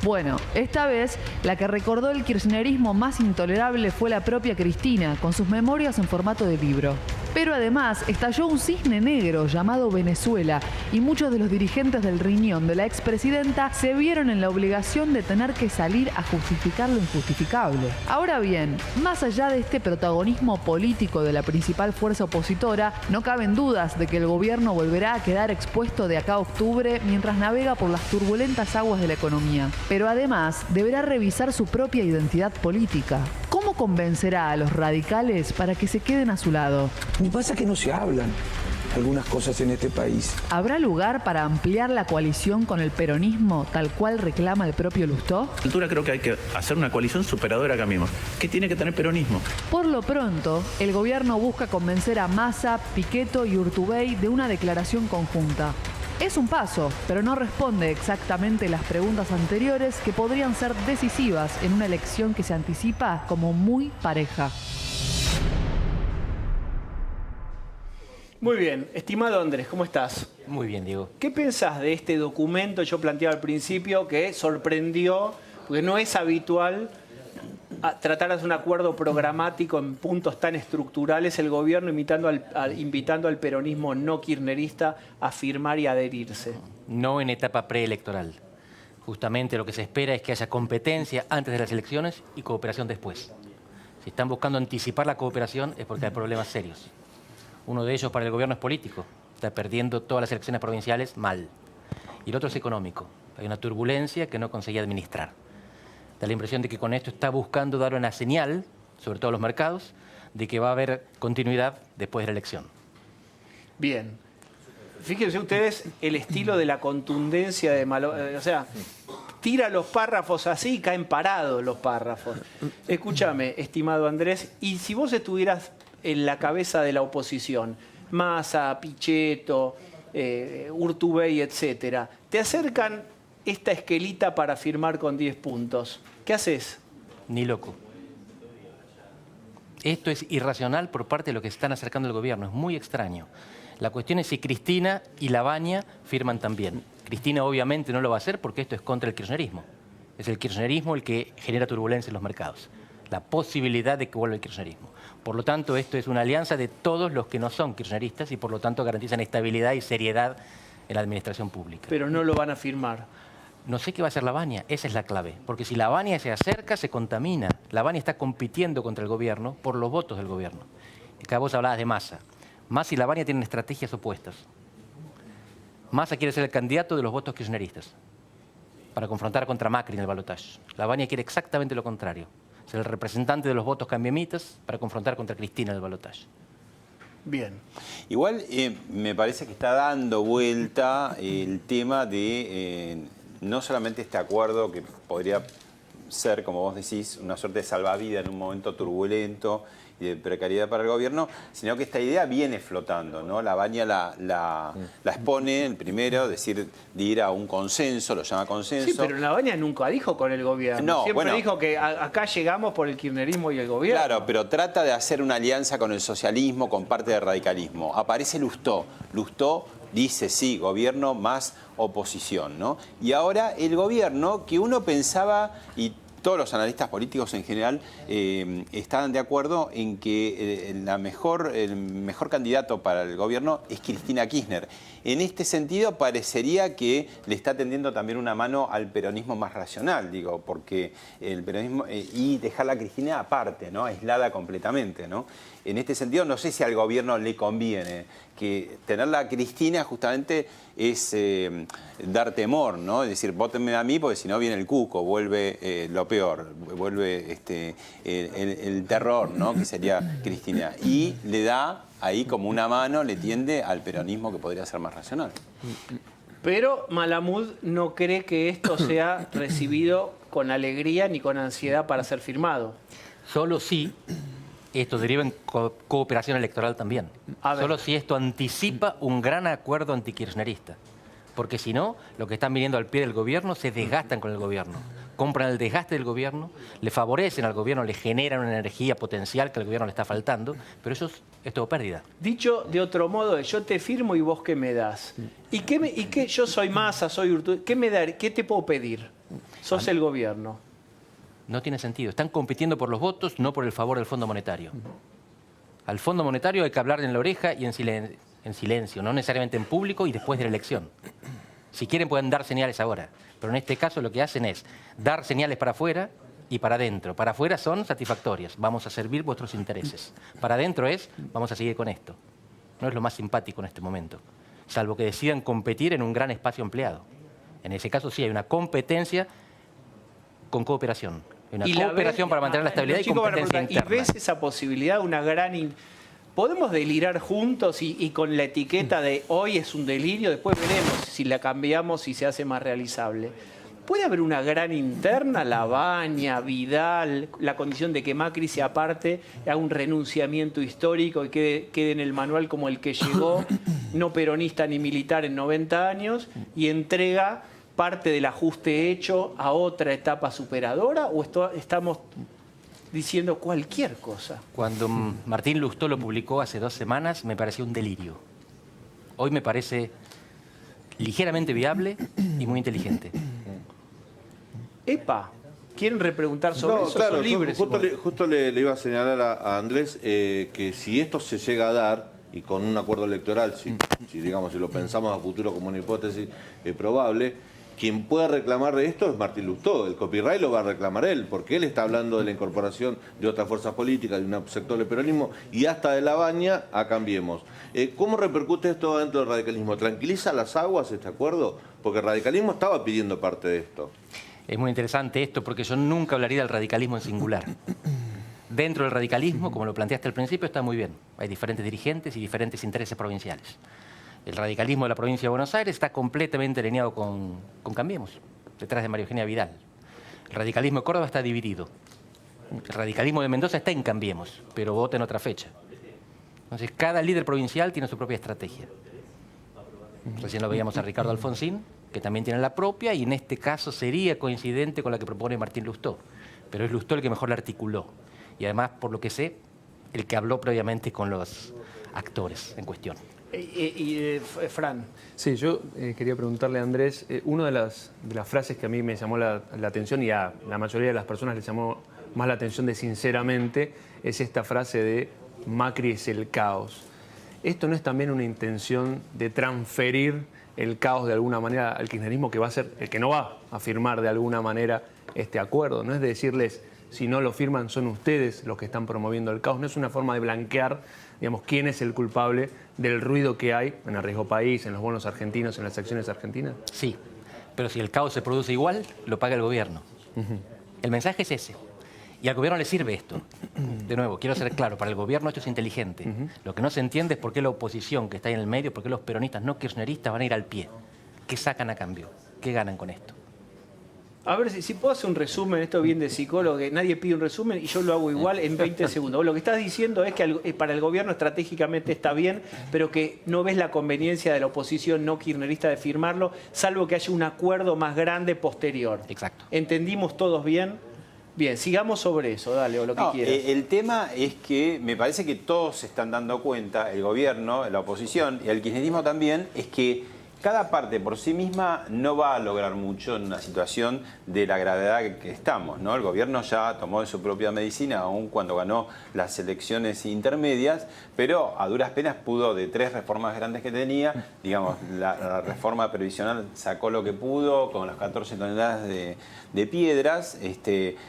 Bueno, esta vez la que recordó el kirchnerismo más intolerable fue la propia Cristina, con sus memorias en formato de libro. Pero además estalló un cisne negro llamado Venezuela y muchos de los dirigentes del riñón de la expresidenta se vieron en la obligación de tener que salir a justificar lo injustificable. Ahora bien, más allá de este protagonismo político de la principal fuerza opositora, no caben dudas de que el gobierno volverá a quedar expuesto de acá a octubre mientras navega por las turbulentas aguas de la economía. Pero además deberá revisar su propia identidad política. ¿Cómo convencerá a los radicales para que se queden a su lado? Me pasa que no se hablan algunas cosas en este país. ¿Habrá lugar para ampliar la coalición con el peronismo, tal cual reclama el propio Lustó? A esta altura creo que hay que hacer una coalición superadora acá mismo, que tiene que tener peronismo. Por lo pronto, el gobierno busca convencer a Massa, Pichetto y Urtubey de una declaración conjunta. Es un paso, pero no responde exactamente las preguntas anteriores que podrían ser decisivas en una elección que se anticipa como muy pareja. Muy bien, estimado Andrés, ¿cómo estás? Muy bien, Diego. ¿Qué pensás de este documento? Yo planteaba al principio que sorprendió, porque no es habitual tratar de hacer un acuerdo programático en puntos tan estructurales, el gobierno invitando al peronismo no kirchnerista a firmar y adherirse. No en etapa preelectoral. Justamente lo que se espera es que haya competencia antes de las elecciones y cooperación después. Si están buscando anticipar la cooperación es porque hay problemas serios. Uno de ellos para el gobierno es político. Está perdiendo todas las elecciones provinciales mal. Y el otro es económico. Hay una turbulencia que no conseguía administrar. Da la impresión de que con esto está buscando dar una señal, sobre todo a los mercados, de que va a haber continuidad después de la elección. Bien. Fíjense ustedes el estilo de la contundencia de o sea, tira los párrafos así y caen parados los párrafos. Escúchame, estimado Andrés, y si vos estuvieras en la cabeza de la oposición, Massa, Pichetto, Urtubey, etcétera, te acercan esta esquelita para firmar con 10 puntos. ¿Qué haces? Ni loco. Esto es irracional por parte de lo que están acercando al gobierno. Es muy extraño. La cuestión es si Cristina y Lavagna firman también. Cristina obviamente no lo va a hacer porque esto es contra el kirchnerismo. Es el kirchnerismo el que genera turbulencia en los mercados. La posibilidad de que vuelva el kirchnerismo. Por lo tanto, esto es una alianza de todos los que no son kirchneristas y por lo tanto garantizan estabilidad y seriedad en la administración pública. Pero no lo van a firmar. No sé qué va a hacer Lavagna, esa es la clave. Porque si Lavagna se acerca, se contamina. Lavagna está compitiendo contra el gobierno por los votos del gobierno. Acá vos hablabas de Massa. Massa y Lavagna tienen estrategias opuestas. Massa quiere ser el candidato de los votos kirchneristas para confrontar contra Macri en el balotaje. Lavagna quiere exactamente lo contrario. Ser el representante de los votos cambiemitas para confrontar contra Cristina en el balotaje. Bien. Igual me parece que está dando vuelta el tema de no solamente este acuerdo que podría ser, como vos decís, una suerte de salvavidas en un momento turbulento y de precariedad para el gobierno, sino que esta idea viene flotando, ¿no? Lavagna la expone, el primero, decir, de ir a un consenso, lo llama consenso. Sí, pero Lavagna nunca dijo con el gobierno. No, siempre dijo que acá llegamos por el kirchnerismo y el gobierno. Claro, pero trata de hacer una alianza con el socialismo, con parte del radicalismo. Aparece Lustó. Lustó dice, sí, gobierno más oposición, ¿no? Y ahora el gobierno, que uno pensaba, y todos los analistas políticos en general estaban de acuerdo en que el mejor candidato para el gobierno es Cristina Kirchner. En este sentido parecería que le está tendiendo también una mano al peronismo más racional, digo, porque el peronismo y dejarla a Cristina aparte, ¿no? Aislada completamente, ¿no? En este sentido no sé si al gobierno le conviene que tenerla a Cristina justamente es dar temor, ¿no? Es decir, vótenme a mí porque si no viene el cuco, vuelve lo peor, vuelve el terror, ¿no? Que sería Cristina. Y le da ahí como una mano, le tiende al peronismo que podría ser más racional. Pero Malamud no cree que esto sea recibido con alegría ni con ansiedad para ser firmado. Solo si esto deriva en cooperación electoral también. Solo si esto anticipa un gran acuerdo antikirchnerista. Porque si no, los que están viniendo al pie del gobierno se desgastan con el gobierno. compran el desgaste del gobierno, le favorecen al gobierno, le generan una energía potencial que al gobierno le está faltando, pero eso es todo pérdida. Dicho de otro modo, yo te firmo y vos qué me das. ¿Y qué yo soy Massa, soy Urtubey? ¿Qué te puedo pedir? Sos el gobierno. No tiene sentido. Están compitiendo por los votos, no por el favor del Fondo Monetario. Al Fondo Monetario hay que hablar en la oreja y en silencio, no necesariamente en público y después de la elección. Si quieren pueden dar señales ahora, pero en este caso lo que hacen es dar señales para afuera y para adentro. Para afuera son satisfactorias, vamos a servir vuestros intereses. Para adentro es, vamos a seguir con esto. No es lo más simpático en este momento, salvo que decidan competir en un gran espacio empleado. En ese caso sí hay una competencia con cooperación. Una cooperación para mantener la estabilidad y competencia interna. ¿Y ves esa posibilidad, una gran... ¿Podemos delirar juntos y con la etiqueta de hoy es un delirio? Después veremos si la cambiamos y se hace más realizable. ¿Puede haber una gran interna, Labaña, Vidal, la condición de que Macri se aparte, haga un renunciamiento histórico y quede en el manual como el que llegó, no peronista ni militar en 90 años, y entrega parte del ajuste hecho a otra etapa superadora? ¿O estamos diciendo cualquier cosa? Cuando Martín Lustó lo publicó hace 2 semanas, me pareció un delirio. Hoy me parece ligeramente viable y muy inteligente. Epa, ¿quieren repreguntar sobre eso? Claro, Son libres. justo le iba a señalar a Andrés que si esto se llega a dar, y con un acuerdo electoral, si lo pensamos a futuro como una hipótesis probable, quien pueda reclamar de esto es Martín Lustó. El copyright lo va a reclamar él, porque él está hablando de la incorporación de otras fuerzas políticas, de un sector del peronismo y hasta de Labaña a Cambiemos. ¿Cómo repercute esto dentro del radicalismo? ¿Tranquiliza las aguas este acuerdo? Porque el radicalismo estaba pidiendo parte de esto. Es muy interesante esto porque yo nunca hablaría del radicalismo en singular. Dentro del radicalismo, como lo planteaste al principio, está muy bien. Hay diferentes dirigentes y diferentes intereses provinciales. El radicalismo de la provincia de Buenos Aires está completamente alineado con Cambiemos, detrás de María Eugenia Vidal. El radicalismo de Córdoba está dividido. El radicalismo de Mendoza está en Cambiemos, pero vota en otra fecha. Entonces, cada líder provincial tiene su propia estrategia. Recién lo veíamos a Ricardo Alfonsín, que también tiene la propia, y en este caso sería coincidente con la que propone Martín Lustó. Pero es Lustó el que mejor la articuló. Y además, por lo que sé, el que habló previamente con los actores en cuestión. Fran. Sí, yo quería preguntarle a Andrés, una de las frases que a mí me llamó la atención y a la mayoría de las personas les llamó más la atención de sinceramente, es esta frase de Macri es el caos. ¿Esto no es también una intención de transferir el caos de alguna manera al kirchnerismo, que va a ser el que no va a firmar de alguna manera este acuerdo? ¿No es de decirles, si no lo firman son ustedes los que están promoviendo el caos? ¿No es una forma de blanquear, digamos, quién es el culpable del ruido que hay en Arriesgo País, en los bonos argentinos, en las acciones argentinas? Sí, pero si el caos se produce igual, lo paga el gobierno. El mensaje es ese. Y al gobierno le sirve esto. De nuevo, quiero ser claro, para el gobierno esto es inteligente. Lo que no se entiende es por qué la oposición que está ahí en el medio, por qué los peronistas no kirchneristas van a ir al pie. ¿Qué sacan a cambio? ¿Qué ganan con esto? A ver, si puedo hacer un resumen, esto bien de psicólogo, que nadie pide un resumen y yo lo hago igual en 20 segundos. Lo que estás diciendo es que para el gobierno estratégicamente está bien, pero que no ves la conveniencia de la oposición no kirchnerista de firmarlo, salvo que haya un acuerdo más grande posterior. Exacto. ¿Entendimos todos bien? Bien, sigamos sobre eso, dale, o lo que quieras. El tema es que me parece que todos se están dando cuenta, el gobierno, la oposición y el kirchnerismo también, es que cada parte por sí misma no va a lograr mucho en una situación de la gravedad que estamos, ¿no? El gobierno ya tomó de su propia medicina, aun cuando ganó las elecciones intermedias, pero a duras penas pudo, de 3 reformas grandes que tenía, digamos, la reforma previsional sacó lo que pudo, con las 14 toneladas de piedras,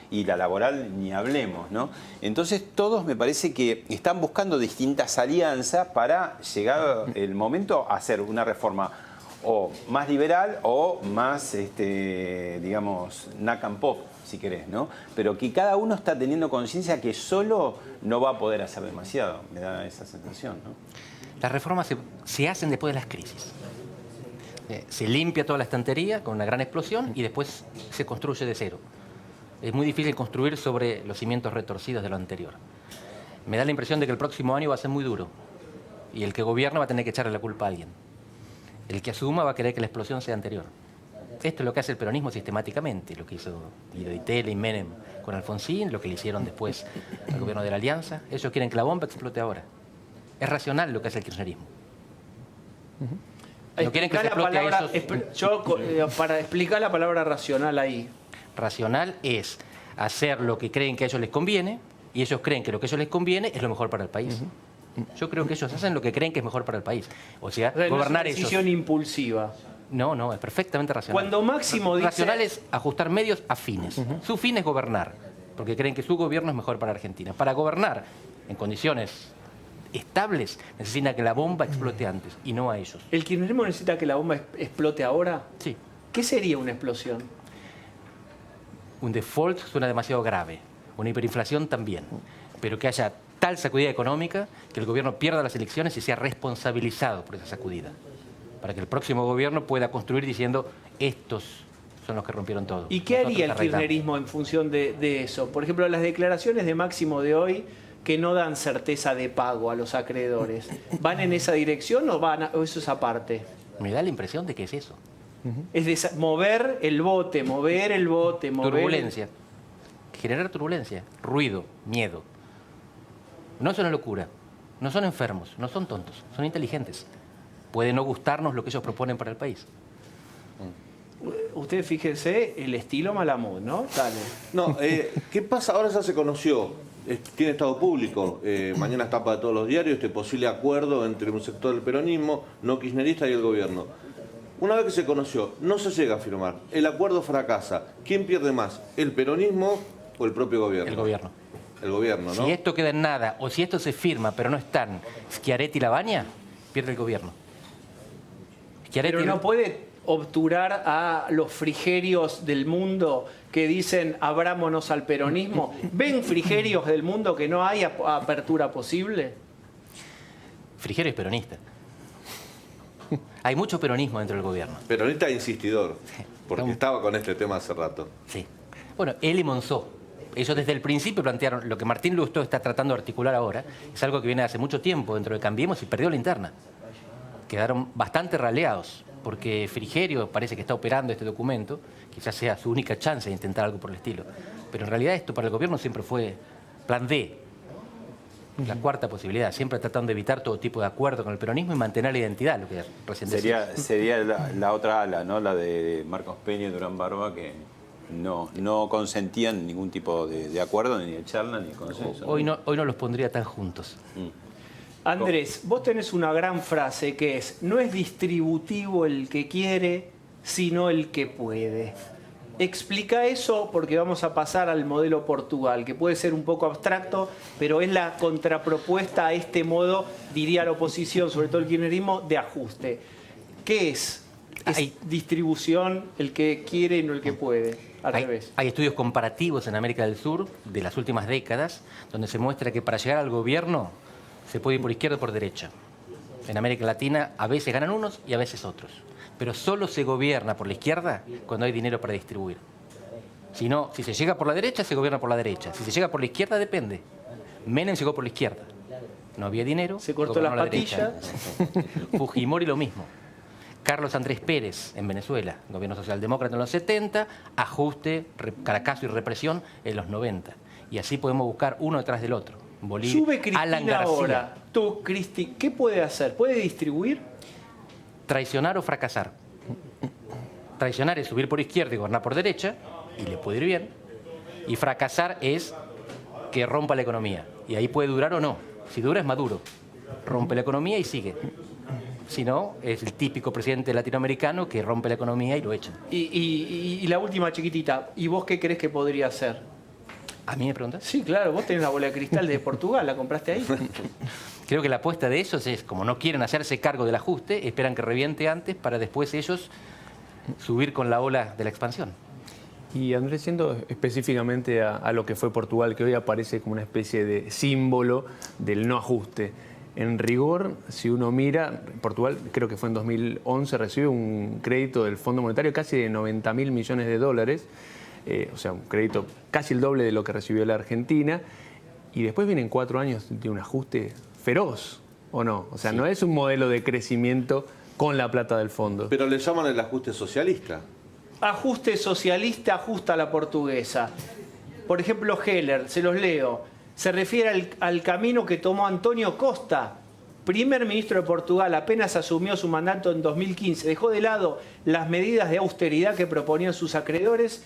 y la laboral ni hablemos, ¿no? Entonces todos me parece que están buscando distintas alianzas para llegar el momento a hacer una reforma o más liberal o más, digamos, knock and pop, si querés, ¿no? Pero que cada uno está teniendo conciencia que solo no va a poder hacer demasiado, me da esa sensación, ¿no? Las reformas se hacen después de las crisis. Se limpia toda la estantería con una gran explosión y después se construye de cero. Es muy difícil construir sobre los cimientos retorcidos de lo anterior. Me da la impresión de que el próximo año va a ser muy duro y el que gobierna va a tener que echarle la culpa a alguien. El que asuma va a querer que la explosión sea anterior. Esto es lo que hace el peronismo sistemáticamente, lo que hizo Guido Di Tella y Menem con Alfonsín, lo que le hicieron después al gobierno de la Alianza. Ellos quieren que la bomba explote ahora. Es racional lo que hace el kirchnerismo. No quieren que se explote a ellos. Para explicar la palabra racional ahí. Racional es hacer lo que creen que a ellos les conviene, y ellos creen que lo que a ellos les conviene es lo mejor para el país. Yo creo que ellos hacen lo que creen que es mejor para el país. O sea, No gobernar es una ellos. decisión impulsiva. No, es perfectamente racional. Cuando Máximo dice... Racional es ajustar medios a fines. Su fin es gobernar, porque creen que su gobierno es mejor para Argentina. Para gobernar en condiciones estables, necesitan que la bomba explote antes, y no a ellos. ¿El kirchnerismo necesita que la bomba explote ahora? Sí. ¿Qué sería una explosión? Un default suena demasiado grave. Una hiperinflación también. Pero que haya tal sacudida económica que el gobierno pierda las elecciones y sea responsabilizado por esa sacudida. Para que el próximo gobierno pueda construir diciendo, estos son los que rompieron todo. ¿Y qué Nosotros haría el arreglamos. kirchnerismo en función de eso? Por ejemplo, las declaraciones de Máximo de hoy que no dan certeza de pago a los acreedores. ¿Van en esa dirección o eso es aparte? Me da la impresión de que es eso. Es mover el bote, mover... Turbulencia. Generar turbulencia, ruido, miedo. No es una locura, no son enfermos, no son tontos, son inteligentes. Puede no gustarnos lo que ellos proponen para el país. Usted fíjese el estilo Malamud, ¿no? Dale. No, ¿qué pasa? Ahora ya se conoció, tiene estado público, mañana es tapa de todos los diarios, este posible acuerdo entre un sector del peronismo, no kirchnerista, y el gobierno. Una vez que se conoció, no se llega a firmar, el acuerdo fracasa. ¿Quién pierde más, el peronismo o el propio gobierno? El gobierno. El gobierno, ¿no? Si esto queda en nada, o si esto se firma, pero no están Schiaretti y Lavagna, pierde el gobierno. Pero no puede obturar a los frigerios del mundo que dicen abrámonos al peronismo. ¿Ven frigerios del mundo que no hay apertura posible? Frigerio es peronista. Hay mucho peronismo dentro del gobierno. Peronista e insistidor, porque Estamos- estaba con este tema hace rato. Sí. Bueno, él y Monzó. Ellos desde el principio plantearon lo que Martín Lustó está tratando de articular ahora. Es algo que viene hace mucho tiempo dentro de Cambiemos y perdió la interna. Quedaron bastante raleados, porque Frigerio parece que está operando este documento, quizás sea su única chance de intentar algo por el estilo. Pero en realidad esto para el gobierno siempre fue plan D, la cuarta posibilidad, siempre tratando de evitar todo tipo de acuerdo con el peronismo y mantener la identidad, lo que recién decía. Sería la otra ala, ¿no? La de Marcos Peña y Durán Barba, que no consentían ningún tipo de acuerdo, ni de charla, ni de consenso. Hoy no los pondría tan juntos. Andrés, vos tenés una gran frase que es, no es distributivo el que quiere, sino el que puede. Explica eso porque vamos a pasar al modelo Portugal, que puede ser un poco abstracto, pero es la contrapropuesta a este modo, diría la oposición, sobre todo el kirchnerismo, de ajuste. ¿Qué es? ¿Es distribución el que quiere y no el que puede? Al revés. Hay estudios comparativos en América del Sur de las últimas décadas donde se muestra que para llegar al gobierno se puede ir por izquierda o por derecha. En América Latina a veces ganan unos y a veces otros. Pero solo se gobierna por la izquierda cuando hay dinero para distribuir. Si no, si se llega por la derecha, se gobierna por la derecha. Si se llega por la izquierda, depende. Menem llegó por la izquierda. No había dinero. Se cortó las gobernó la derecha. patillas. Fujimori lo mismo. Carlos Andrés Pérez en Venezuela, gobierno socialdemócrata en los 70, ajuste, Caracazo y represión en los 90. Y así podemos buscar uno detrás del otro. Bolivia, Sube Cristina Alan García. ahora. Tú, Cristi, ¿qué puede hacer? ¿Puede distribuir? Traicionar o fracasar. Traicionar es subir por izquierda y gobernar por derecha, y le puede ir bien. Y fracasar es que rompa la economía. Y ahí puede durar o no. Si dura es Maduro. Rompe la economía y sigue. Si no, es el típico presidente latinoamericano que rompe la economía y lo echan. Y la última chiquitita, ¿y vos qué crees que podría hacer? ¿A mí me preguntas? Sí, claro, vos tenés la bola de cristal de Portugal, ¿la compraste ahí? Creo que la apuesta de ellos es, como no quieren hacerse cargo del ajuste, esperan que reviente antes para después ellos subir con la ola de la expansión. Y Andrés, yendo específicamente a lo que fue Portugal, que hoy aparece como una especie de símbolo del no ajuste. En rigor, si uno mira, Portugal, creo que fue en 2011, recibió un crédito del Fondo Monetario casi de 90.000 millones de dólares, o sea, un crédito casi el doble de lo que recibió la Argentina, y después vienen 4 años de un ajuste feroz, ¿o no? O sea, no es un modelo de crecimiento con la plata del fondo. Pero le llaman el ajuste socialista. ajuste socialista, ajusta a la portuguesa. Por ejemplo, Heller, se los leo, se refiere al camino que tomó Antonio Costa, primer ministro de Portugal, apenas asumió su mandato en 2015. Dejó de lado las medidas de austeridad que proponían sus acreedores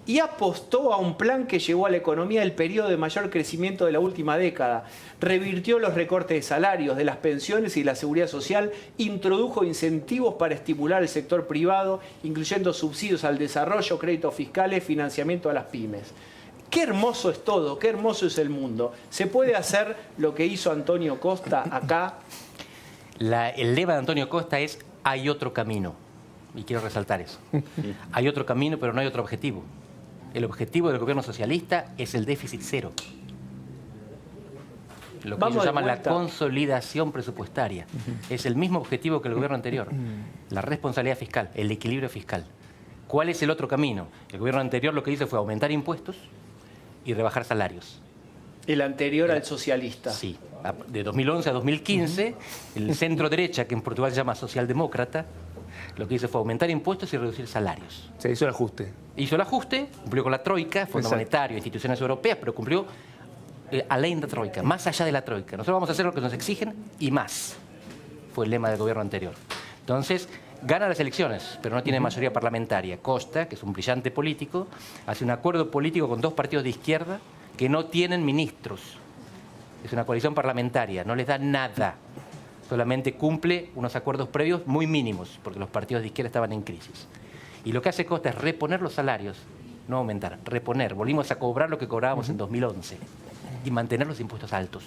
y apostó a un plan que llevó a la economía el periodo de mayor crecimiento de la última década. Revirtió los recortes de salarios, de las pensiones y de la seguridad social, introdujo incentivos para estimular el sector privado, incluyendo subsidios al desarrollo, créditos fiscales, financiamiento a las pymes. Qué hermoso es todo, qué hermoso es el mundo. ¿Se puede hacer lo que hizo Antonio Costa acá? El lema de Antonio Costa es hay otro camino. Y quiero resaltar eso. Hay otro camino, pero no hay otro objetivo. El objetivo del gobierno socialista es el déficit cero. Lo que ellos llaman la consolidación presupuestaria. Es el mismo objetivo que el gobierno anterior. La responsabilidad fiscal, el equilibrio fiscal. ¿Cuál es el otro camino? El gobierno anterior lo que hizo fue aumentar impuestos y rebajar salarios. El anterior al socialista. Sí. De 2011 a 2015, el centro derecha, que en Portugal se llama socialdemócrata, lo que hizo fue aumentar impuestos y reducir salarios. Se hizo el ajuste. Hizo el ajuste, cumplió con la Troika, Fondo Monetario, instituciones europeas, pero cumplió além da Troika, más allá de la Troika. Nosotros vamos a hacer lo que nos exigen y más. Fue el lema del gobierno anterior. Entonces, gana las elecciones, pero no tiene mayoría parlamentaria. Costa, que es un brillante político, hace un acuerdo político con dos partidos de izquierda que no tienen ministros. Es una coalición parlamentaria, no les da nada. Solamente cumple unos acuerdos previos muy mínimos, porque los partidos de izquierda estaban en crisis. Y lo que hace Costa es reponer los salarios, no aumentar, reponer. Volvimos a cobrar lo que cobrábamos en 2011 y mantener los impuestos altos.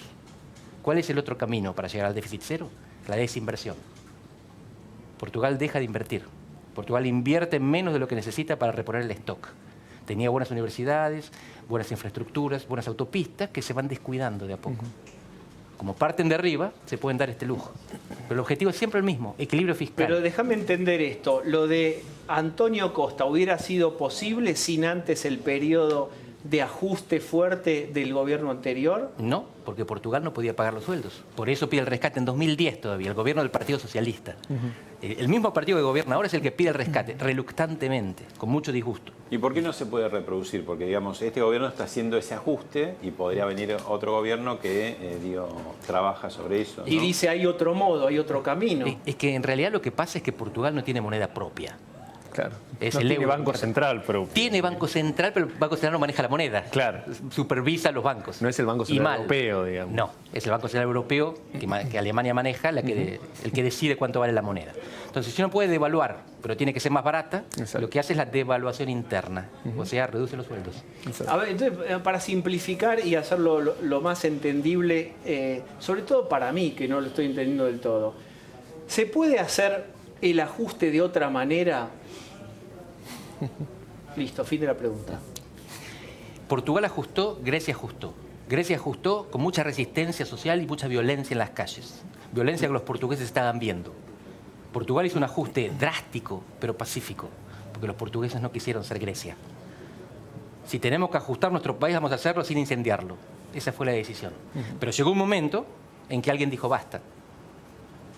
¿Cuál es el otro camino para llegar al déficit cero? La desinversión. Portugal deja de invertir. Portugal invierte menos de lo que necesita para reponer el stock. Tenía buenas universidades, buenas infraestructuras, buenas autopistas que se van descuidando de a poco. Como parten de arriba, se pueden dar este lujo. Pero el objetivo es siempre el mismo, equilibrio fiscal. Pero déjame entender esto. Lo de Antonio Costa hubiera sido posible sin antes el periodo de ajuste fuerte del gobierno anterior. No, porque Portugal no podía pagar los sueldos. Por eso pide el rescate en 2010 todavía, el gobierno del Partido Socialista. El mismo partido que gobierna ahora es el que pide el rescate, reluctantemente, con mucho disgusto. ¿Y por qué no se puede reproducir? Porque, digamos, este gobierno está haciendo ese ajuste y podría venir otro gobierno que, trabaja sobre eso, ¿no? Y dice, hay otro modo, hay otro camino. Es que en realidad lo que pasa es que Portugal no tiene moneda propia. Claro. Es no el tiene euro. Banco Central, pero... Tiene Banco Central, pero el Banco Central no maneja la moneda. Claro. Supervisa los bancos. No es el Banco Central Europeo, digamos. No, es el Banco Central Europeo que Alemania maneja, el que decide cuánto vale la moneda. Entonces, si uno puede devaluar, pero tiene que ser más barata, lo que hace es la devaluación interna. O sea, reduce los sueldos. A ver, entonces, para simplificar y hacerlo lo más entendible, sobre todo para mí, que no lo estoy entendiendo del todo, ¿se puede hacer el ajuste de otra manera? Listo, fin de la pregunta. Portugal ajustó, Grecia ajustó. Grecia ajustó con mucha resistencia social y mucha violencia en las calles. Violencia que los portugueses estaban viendo. Portugal hizo un ajuste drástico, pero pacífico, porque los portugueses no quisieron ser Grecia. Si tenemos que ajustar nuestro país, vamos a hacerlo sin incendiarlo. Esa fue la decisión. Pero llegó un momento en que alguien dijo basta.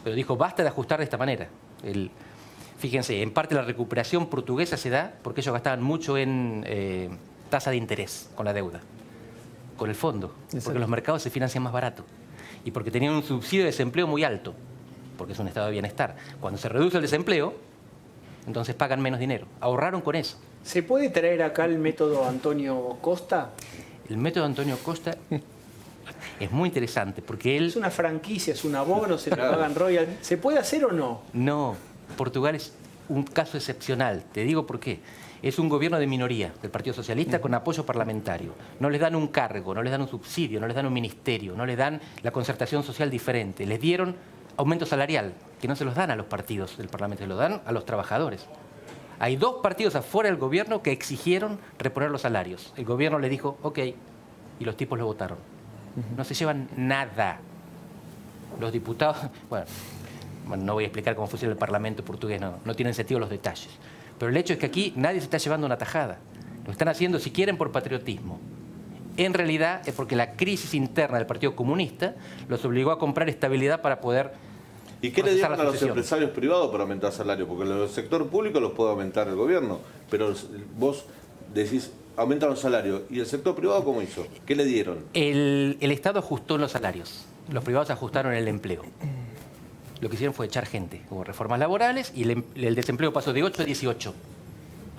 Pero dijo basta de ajustar de esta manera. Fíjense, en parte la recuperación portuguesa se da porque ellos gastaban mucho en tasa de interés con la deuda, con el fondo, porque los mercados se financian más barato y porque tenían un subsidio de desempleo muy alto, porque es un estado de bienestar. Cuando se reduce el desempleo, entonces pagan menos dinero. Ahorraron con eso. ¿Se puede traer acá el método Antonio Costa? El método Antonio Costa es muy interesante porque él... Es una franquicia, es un abono, se le pagan royalties. ¿Se puede hacer o no? No. Portugal es un caso excepcional. Te digo por qué. Es un gobierno de minoría del Partido Socialista con apoyo parlamentario. No les dan un cargo, no les dan un subsidio, no les dan un ministerio, no les dan la concertación social diferente. Les dieron aumento salarial, que no se los dan a los partidos del Parlamento, se los dan a los trabajadores. Hay dos partidos afuera del gobierno que exigieron reponer los salarios. El gobierno le dijo, ok, y los tipos lo votaron. No se llevan nada. Los diputados... Bueno, no voy a explicar cómo funciona el Parlamento portugués, no tienen sentido los detalles. Pero el hecho es que aquí nadie se está llevando una tajada. Lo están haciendo, si quieren, por patriotismo. En realidad es porque la crisis interna del Partido Comunista los obligó a comprar estabilidad para poder ¿Y qué le procesar dieron la a los sucesión. empresarios privados para aumentar salarios? Porque el sector público los puede aumentar el gobierno, pero vos decís, aumentan los salarios. ¿Y el sector privado cómo hizo? ¿Qué le dieron? El Estado ajustó los salarios, los privados ajustaron el empleo. Lo que hicieron fue echar gente, hubo reformas laborales y el desempleo pasó de 8 a 18.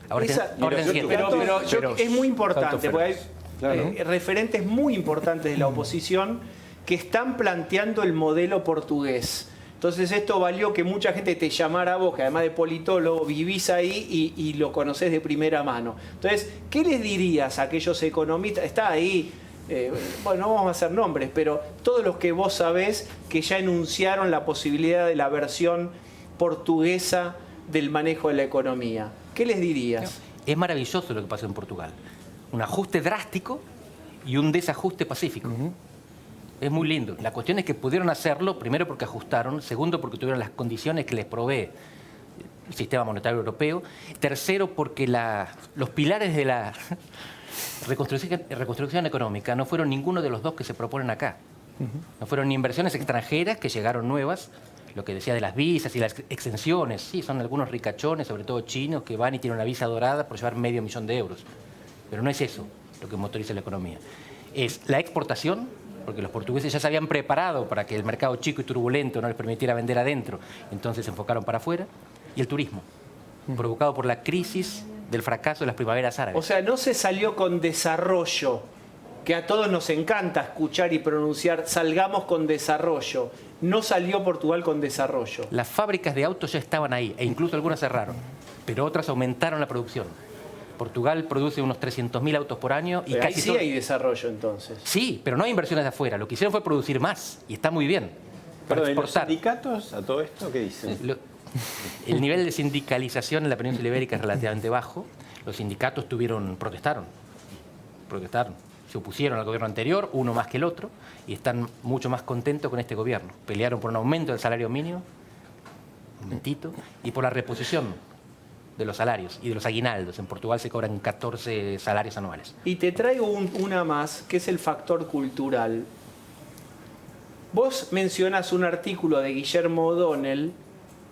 Ahora Pero es muy importante, Tanto porque hay Claro. referentes muy importantes de la oposición que están planteando el modelo portugués. Entonces esto valió que mucha gente te llamara a vos, que además de politólogo vivís ahí y lo conocés de primera mano. Entonces, ¿qué les dirías a aquellos economistas? Está ahí, bueno, no vamos a hacer nombres, pero todos los que vos sabés que ya enunciaron la posibilidad de la versión portuguesa del manejo de la economía. ¿Qué les dirías? Es maravilloso lo que pasó en Portugal. Un ajuste drástico y un desajuste pacífico. Es muy lindo. La cuestión es que pudieron hacerlo, primero porque ajustaron, segundo porque tuvieron las condiciones que les provee el sistema monetario europeo, tercero porque los pilares de la reconstrucción económica no fueron ninguno de los dos que se proponen acá. No fueron ni inversiones extranjeras que llegaron nuevas, lo que decía de las visas y las exenciones. Sí, son algunos ricachones, sobre todo chinos, que van y tienen una visa dorada por llevar $500.000 de euros. Pero no es eso lo que motoriza la economía. Es la exportación, porque los portugueses ya se habían preparado para que el mercado chico y turbulento no les permitiera vender adentro, entonces se enfocaron para afuera, y el turismo, provocado por la crisis del fracaso de las primaveras árabes. O sea, no se salió con desarrollo, que a todos nos encanta escuchar y pronunciar, salgamos con desarrollo. No salió Portugal con desarrollo. Las fábricas de autos ya estaban ahí, e incluso algunas cerraron, pero otras aumentaron la producción. Portugal produce unos 300.000 autos por año y Pero ahí casi sí todo- hay desarrollo entonces. Sí, pero no hay inversiones de afuera. Lo que hicieron fue producir más y está muy bien. Para Perdón, ¿y los exportar. sindicatos a todo esto qué dicen? El nivel de sindicalización en la península ibérica es relativamente bajo. Los sindicatos protestaron, se opusieron al gobierno anterior, uno más que el otro, y están mucho más contentos con este gobierno. Pelearon por un aumento del salario mínimo, un momentito, y por la reposición de los salarios y de los aguinaldos. En Portugal se cobran 14 salarios anuales. Y te traigo una más, que es el factor cultural. Vos mencionas un artículo de Guillermo O'Donnell,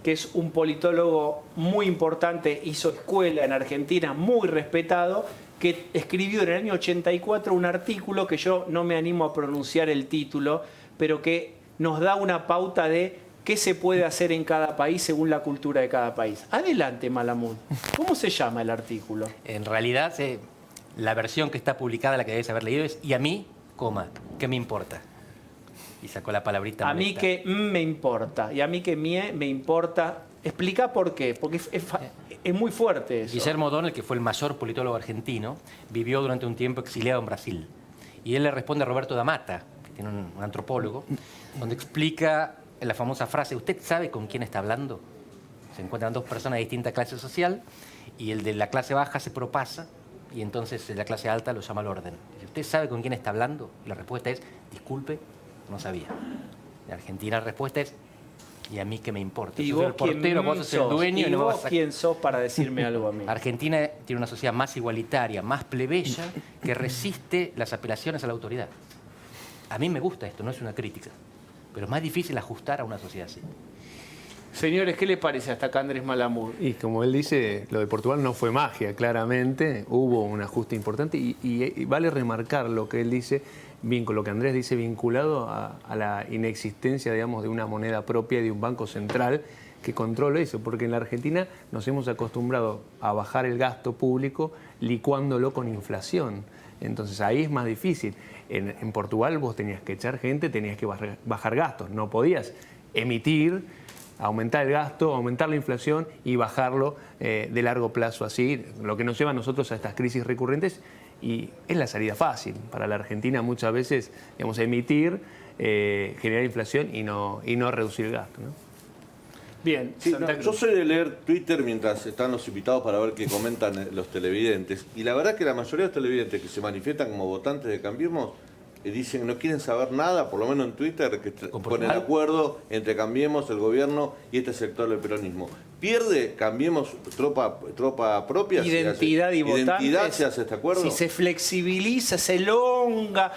que es un politólogo muy importante, hizo escuela en Argentina, muy respetado, que escribió en el año 84 un artículo que yo no me animo a pronunciar el título, pero que nos da una pauta de qué se puede hacer en cada país según la cultura de cada país. Adelante, Malamud. ¿Cómo se llama el artículo? En realidad, la versión que está publicada, la que debes haber leído, es "y a mí, ¿qué me importa?". Y sacó la palabrita A mí molesta. que me importa y a mí que me importa. Explica por qué, porque es muy fuerte eso. Guillermo O'Donnell, que fue el mayor politólogo argentino, vivió durante un tiempo exiliado en Brasil. Y él le responde a Roberto da Mata, que tiene un antropólogo, donde explica la famosa frase: ¿usted sabe con quién está hablando? Se encuentran dos personas de distinta clase social y el de la clase baja se propasa y entonces la clase alta lo llama al orden. Dice: ¿usted sabe con quién está hablando? Y la respuesta es: disculpe, no sabía. En Argentina la respuesta es: ¿y a mí qué me importa? ¿Y Yo soy vos el portero, vos sos el dueño y no me vos vas a... quién sos para decirme algo a mí? Argentina tiene una sociedad más igualitaria, más plebeya, que resiste las apelaciones a la autoridad. A mí me gusta esto, no es una crítica, pero es más difícil ajustar a una sociedad así. Señores, ¿qué les parece hasta acá Andrés Malamud? Y como él dice, lo de Portugal no fue magia, claramente. Hubo un ajuste importante y vale remarcar lo que él dice, con lo que Andrés dice, vinculado a la inexistencia, digamos, de una moneda propia y de un banco central que controle eso. Porque en la Argentina nos hemos acostumbrado a bajar el gasto público licuándolo con inflación. Entonces ahí es más difícil. En Portugal vos tenías que echar gente, tenías que bajar gastos. No podías emitir, aumentar el gasto, aumentar la inflación y bajarlo de largo plazo así, lo que nos lleva a nosotros a estas crisis recurrentes, y es la salida fácil para la Argentina muchas veces, digamos, emitir, generar inflación y no reducir el gasto, ¿no? Bien, Sí, Santa yo Cruz. soy de leer Twitter mientras están los invitados para ver qué comentan los televidentes. Y la verdad que la mayoría de los televidentes que se manifiestan como votantes de Cambiemos dicen que no quieren saber nada, por lo menos en Twitter, que ¿Con ponen Portugal? acuerdo entre Cambiemos, el gobierno y este sector del peronismo. pierde, cambiemos tropa propia. Identidad y votantes. Identidad se hace este acuerdo. Si se flexibiliza, se elonga.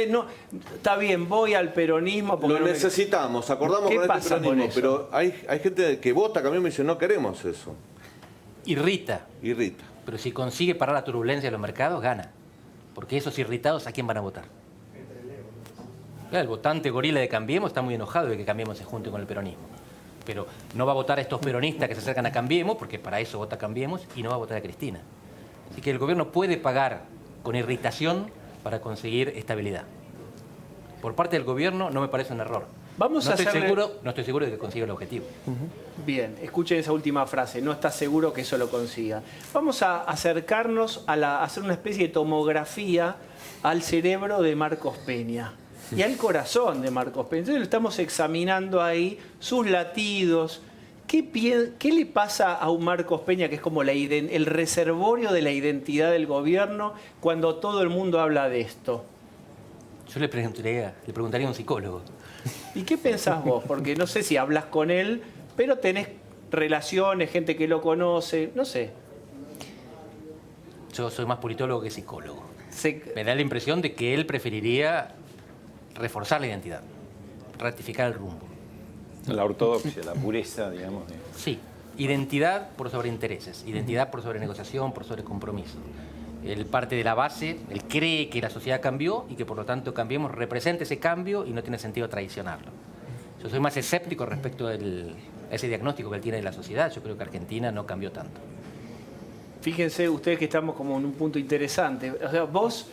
No, está bien, voy al peronismo. Porque Lo necesitamos, acordamos ¿Qué con pasa este peronismo, con eso? pero hay gente que vota, Cambiemos y dice, no queremos eso. Irrita, Irrita. pero si consigue parar la turbulencia de los mercados, gana. Porque esos irritados, ¿a quién van a votar? Claro, el votante gorila de Cambiemos está muy enojado de que Cambiemos se junte con el peronismo. Pero no va a votar a estos peronistas que se acercan a Cambiemos, porque para eso vota Cambiemos, y no va a votar a Cristina. Así que el gobierno puede pagar con irritación para conseguir estabilidad. Por parte del gobierno no me parece un error. No estoy seguro de que consiga el objetivo. Bien, escuchen esa última frase, no está seguro que eso lo consiga. Vamos a acercarnos a hacer una especie de tomografía al cerebro de Marcos Peña y al corazón de Marcos Peña. Entonces lo estamos examinando ahí, sus latidos. ¿Qué le pasa a un Marcos Peña que es como el reservorio de la identidad del gobierno cuando todo el mundo habla de esto? Yo le preguntaría a un psicólogo. ¿Y qué pensás vos? Porque no sé si hablas con él, pero tenés relaciones, gente que lo conoce, no sé. Yo soy más politólogo que psicólogo. Me da la impresión de que él preferiría reforzar la identidad, ratificar el rumbo. La ortodoxia, la pureza, digamos. Sí, identidad por sobre intereses, identidad por sobre negociación, por sobre compromiso. Él parte de la base, él cree que la sociedad cambió y que por lo tanto Cambiemos representa ese cambio y no tiene sentido traicionarlo. Yo soy más escéptico respecto a ese diagnóstico que él tiene de la sociedad. Yo creo que Argentina no cambió tanto. Fíjense ustedes que estamos como en un punto interesante. O sea, vos,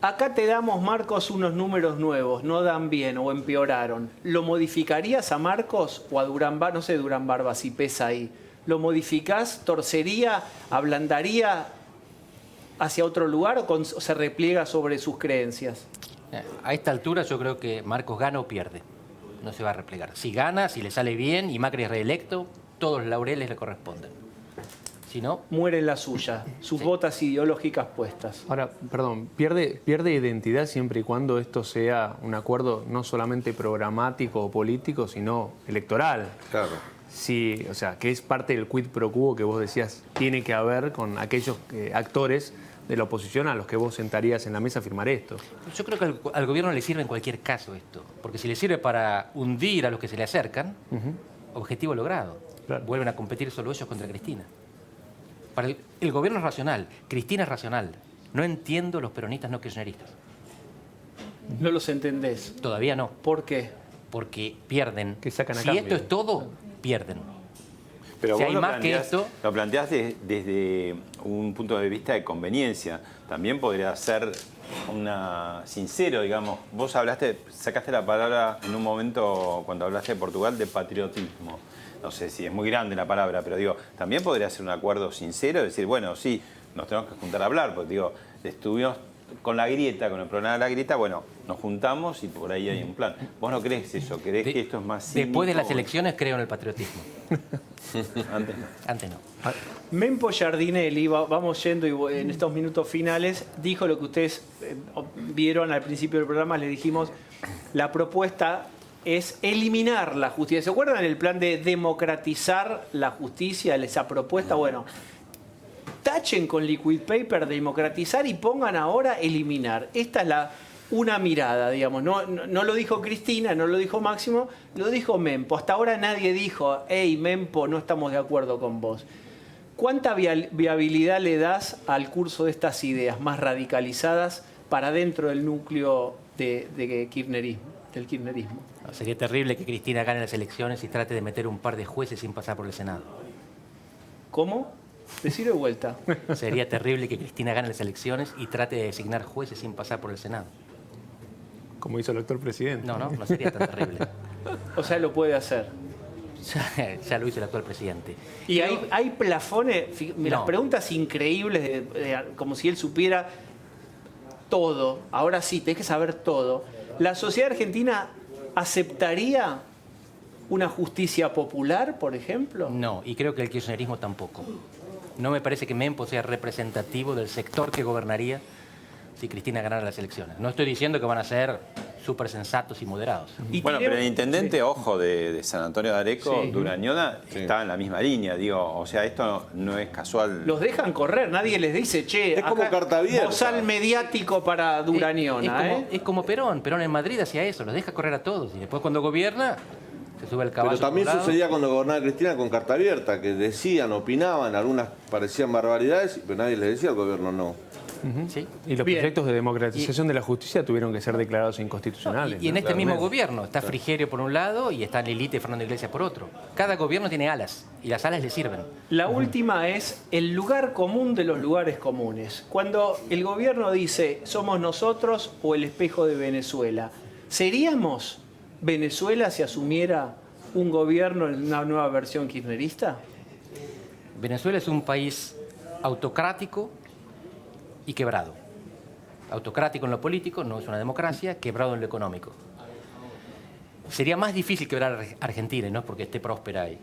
acá te damos, Marcos, unos números nuevos, no dan bien o empeoraron. ¿Lo modificarías a Marcos o a Durán Barba? No sé, Durán Barba, si pesa ahí. ¿Lo modificás, torcería, ablandaría hacia otro lugar o se repliega sobre sus creencias? A esta altura yo creo que Marcos gana o pierde. No se va a replegar. Si gana, si le sale bien y Macri es reelecto, todos los laureles le corresponden. Si no, muere en la suya, sus botas ideológicas puestas. Ahora, perdón, pierde identidad siempre y cuando esto sea un acuerdo no solamente programático o político, sino electoral. Claro. Sí, o sea, que es parte del quid pro quo que vos decías, tiene que haber con aquellos actores de la oposición a los que vos sentarías en la mesa a firmar esto. Yo creo que al gobierno le sirve en cualquier caso esto, porque si le sirve para hundir a los que se le acercan, objetivo logrado. Claro. Vuelven a competir solo ellos contra Cristina. Para el gobierno es racional, Cristina es racional. No entiendo los peronistas no kirchneristas. ¿No los entendés? Todavía no. ¿Por qué? Porque pierden. Que sacan a si cambio. esto es todo, pierden. Pero si vos hay lo más planteás, que esto, lo planteás desde un punto de vista de conveniencia. También podría ser sincero, digamos. Vos sacaste la palabra en un momento cuando hablaste de Portugal de patriotismo. No sé si es muy grande la palabra, pero digo, también podría ser un acuerdo sincero, decir, bueno, sí, nos tenemos que juntar a hablar, porque digo, estuvimos con la grieta, con el problema de la grieta, bueno, nos juntamos y por ahí hay un plan. ¿Vos no crees eso? ¿Crees que esto es más cínico? Después de las elecciones creo en el patriotismo. Antes no. Antes no. Mempo Giardinelli, vamos yendo y en estos minutos finales, dijo lo que ustedes vieron al principio del programa, le dijimos, la propuesta es eliminar la justicia. ¿Se acuerdan el plan de democratizar la justicia, esa propuesta? Bueno, tachen con liquid paper democratizar y pongan ahora eliminar. Esta es una mirada, digamos. No lo dijo Cristina, no lo dijo Máximo, lo dijo Mempo. Hasta ahora nadie dijo, hey, Mempo, no estamos de acuerdo con vos. ¿Cuánta viabilidad le das al curso de estas ideas más radicalizadas para dentro del núcleo del kirchnerismo? Sería terrible que Cristina gane las elecciones y trate de meter un par de jueces sin pasar por el Senado. ¿Cómo? Decirlo de vuelta. Sería terrible que Cristina gane las elecciones y trate de designar jueces sin pasar por el Senado. Como hizo el actual presidente. No sería tan terrible. O sea, lo puede hacer. Ya lo hizo el actual presidente. Y hay plafones, las preguntas increíbles, como si él supiera todo. Ahora sí, tenés que saber todo. ¿La sociedad argentina aceptaría una justicia popular, por ejemplo? No, y creo que el kirchnerismo tampoco. No me parece que Mempo sea representativo del sector que gobernaría si Cristina ganara las elecciones. No estoy diciendo que van a ser súper sensatos y moderados. Y Bueno, tenemos- pero el intendente, ojo, de San Antonio de Areco, Sí. Durañona, está en la misma línea, digo, o sea, esto no es casual. Los dejan correr, nadie les dice, che, Es como acá carta abierta. bozal mediático para Durañona, Es como Perón. Perón en Madrid hacía eso, los deja correr a todos. Y después cuando gobierna, se sube al caballo. Pero también por un lado. sucedía cuando gobernaba Cristina con carta abierta, que decían, opinaban, algunas parecían barbaridades, pero nadie les decía al gobierno no. ¿Sí? Y los Bien. proyectos de democratización de la justicia tuvieron que ser declarados Y inconstitucionales. en ¿no? este mismo Claramente. gobierno está Frigerio por un lado y está Lilita y Fernando Iglesias por otro. Cada gobierno tiene alas y las alas le sirven. La última es el lugar común de los lugares comunes. Cuando el gobierno dice somos nosotros o el espejo de Venezuela, ¿seríamos Venezuela si asumiera un gobierno en una nueva versión kirchnerista? Venezuela es un país autocrático y quebrado. Autocrático en lo político, no es una democracia, quebrado en lo económico. Sería más difícil quebrar Argentina, no porque esté próspera y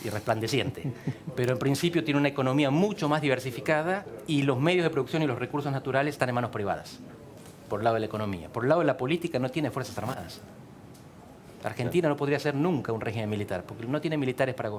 resplandeciente, pero en principio tiene una economía mucho más diversificada y los medios de producción y los recursos naturales están en manos privadas, por el lado de la economía. Por el lado de la política no tiene fuerzas armadas. Argentina no podría ser nunca un régimen militar, porque no tiene militares para gobernar.